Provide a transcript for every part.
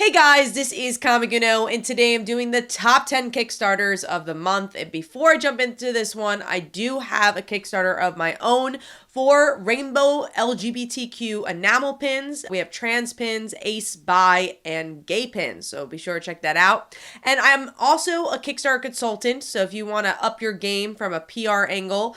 Hey guys, this is Comic Uno, and today I'm doing the top 10 Kickstarters of the month. And before I jump into this one, I do have a Kickstarter of my own for rainbow LGBTQ enamel pins. We have trans pins, ace, bi, and gay pins, so be sure to check that out. And I'm also a Kickstarter consultant, so if you want to up your game from a PR angle,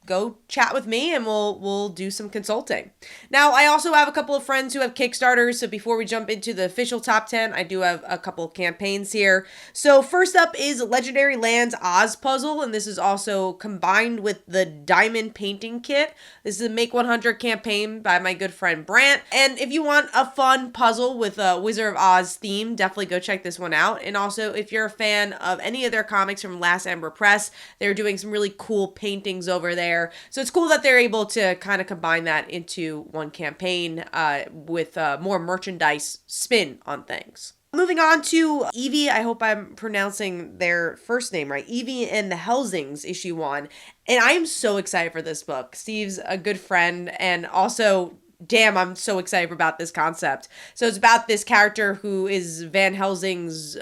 go chat with me and we'll do some consulting. Now, I also have a couple of friends who have Kickstarters, so before we jump into the official top 10, I do have a couple of campaigns here. So first up is Legendary Lands Oz puzzle, and this is also combined with the Diamond Painting Kit. This is a Make 100 campaign by my good friend Brant, and if you want a fun puzzle with a Wizard of Oz theme, definitely go check this one out. And also, if you're a fan of any of their comics from Last Ember Press, they're doing some really cool paintings over there. So it's cool that they're able to kind of combine that into one campaign with more merchandise spin on things. Moving on to Evie, I hope I'm pronouncing their first name right, Evie and the Helsings issue 1. And I am so excited for this book. Steve's a good friend, and also damn, I'm so excited about this concept. So it's about this character who is Van Helsing's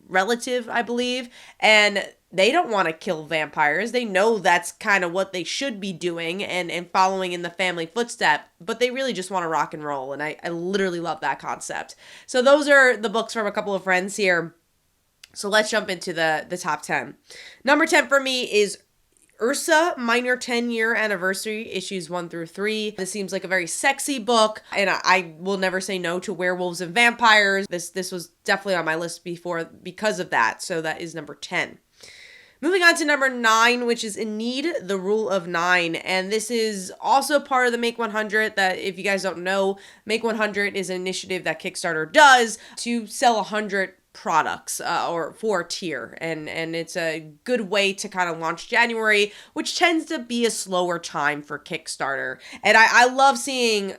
relative, I believe, and they don't want to kill vampires. They know that's kind of what they should be doing and following in the family footstep, but they really just want to rock and roll, and I literally love that concept. So those are the books from a couple of friends here. So let's jump into the top 10. Number 10 for me is URSA Minor 10-Year Anniversary, issues 1 through 3. This seems like a very sexy book, and I will never say no to werewolves and vampires. This was definitely on my list before because of that, so that is number 10. Moving on to number 9, which is Ennead, The Rule of 9, and this is also part of the Make 100. That, if you guys don't know, Make 100 is an initiative that Kickstarter does to sell 100 products or for a tier, and it's a good way to kind of launch January, which tends to be a slower time for Kickstarter. And I love seeing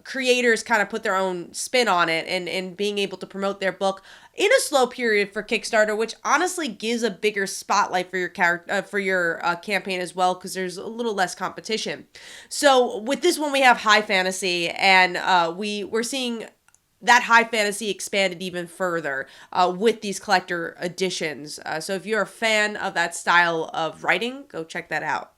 creators kind of put their own spin on it and being able to promote their book in a slow period for Kickstarter, which honestly gives a bigger spotlight for your campaign as well, because there's a little less competition. So with this one, we have high fantasy, and we're seeing that high fantasy expanded even further with these collector editions. So if you're a fan of that style of writing, go check that out.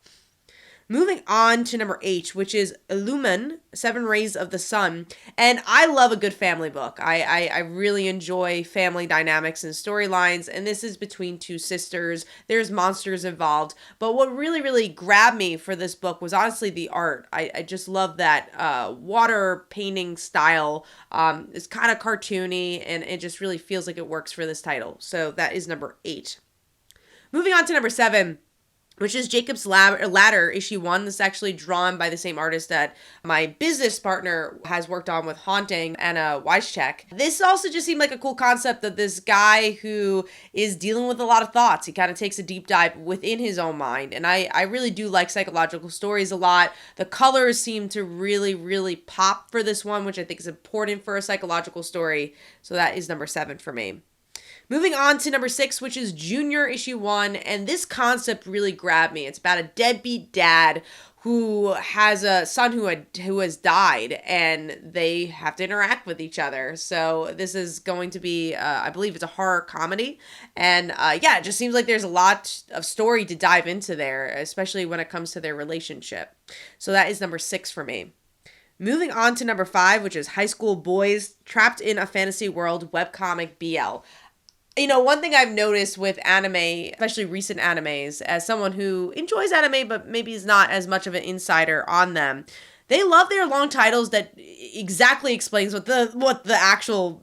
Moving on to number 8, which is ILLÜMON, 7 Rays of the Sun. And I love a good family book. I really enjoy family dynamics and storylines, and this is between two sisters. There's monsters involved. But what really grabbed me for this book was honestly the art. I just love that water painting style. It's kind of cartoony, and it just really feels like it works for this title. So that is number 8. Moving on to number 7, which is Jacob's Ladder, issue 1. This is actually drawn by the same artist that my business partner has worked on with Haunting, Anna Weischek. This also just seemed like a cool concept of this guy who is dealing with a lot of thoughts. He kind of takes a deep dive within his own mind, and I really do like psychological stories a lot. The colors seem to really pop for this one, which I think is important for a psychological story. So that is number 7 for me. Moving on to number 6, which is Junior issue 1, and this concept really grabbed me. It's about a deadbeat dad who has a son who has died, and they have to interact with each other. So this is going to be, I believe it's a horror comedy, and yeah, it just seems like there's a lot of story to dive into there, especially when it comes to their relationship. So that is number 6 for me. Moving on to number 5, which is High School Boys Trapped in a Fantasy World Webcomic BL. You know, one thing I've noticed with anime, especially recent animes, as someone who enjoys anime but maybe is not as much of an insider on them, they love their long titles that exactly explains what the actual,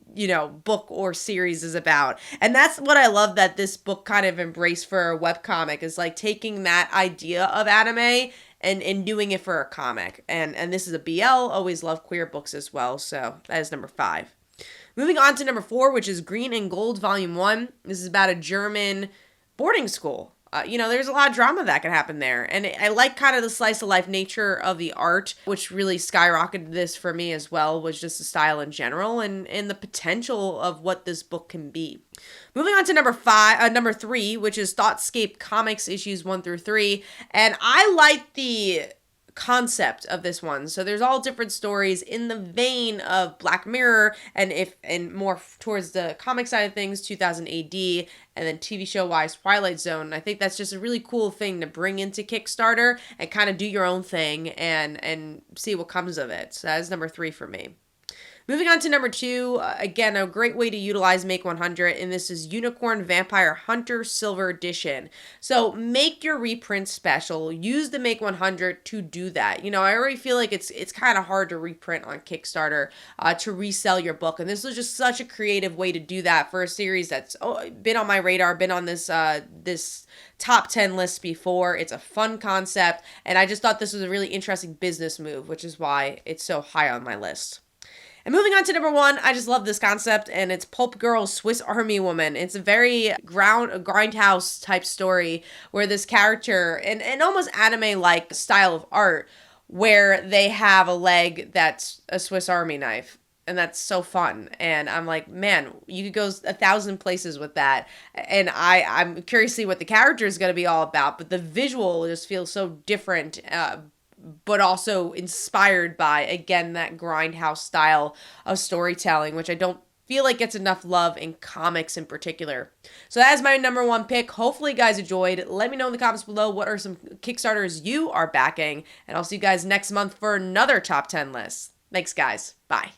book or series is about. And that's what I love that this book kind of embraced for a webcomic, is like taking that idea of anime and doing it for a comic. And this is a BL. Always love queer books as well. So that is number 5. Moving on to number 4, which is Green and Gold Volume 1. This is about a German boarding school. There's a lot of drama that can happen there. And I like kind of the slice of life nature of the art, which really skyrocketed this for me as well, was just the style in general and the potential of what this book can be. Moving on to number 3, which is ThoughtScape Comics issues 1 through 3. And I like the concept of this one. So there's all different stories in the vein of Black Mirror and more towards the comic side of things, 2000 AD, and then TV show wise Twilight Zone. And I think that's just a really cool thing to bring into Kickstarter and kind of do your own thing and see what comes of it. So that is number 3 for me. Moving on to number 2, again, a great way to utilize Make 100, and this is Unicorn Vampire Hunter Silver Edition. So make your reprint special. Use the Make 100 to do that. You know, I already feel like it's kind of hard to reprint on Kickstarter to resell your book, and this was just such a creative way to do that for a series that's been on my radar, been on this this top 10 list before. It's a fun concept, and I just thought this was a really interesting business move, which is why it's so high on my list. And moving on to number 1, I just love this concept, and it's Pulp Girl's Swiss Army Woman. It's a very grindhouse type story where this character, and almost anime-like style of art, where they have a leg that's a Swiss Army knife. And that's so fun. And I'm like, man, you could go 1,000 places with that. And I'm curious to see what the character is going to be all about. But the visual just feels so different, but also inspired by, again, that grindhouse style of storytelling, which I don't feel like gets enough love in comics in particular. So that is my number 1 pick. Hopefully you guys enjoyed. Let me know in the comments below what are some Kickstarters you are backing, and I'll see you guys next month for another top 10 list. Thanks, guys. Bye.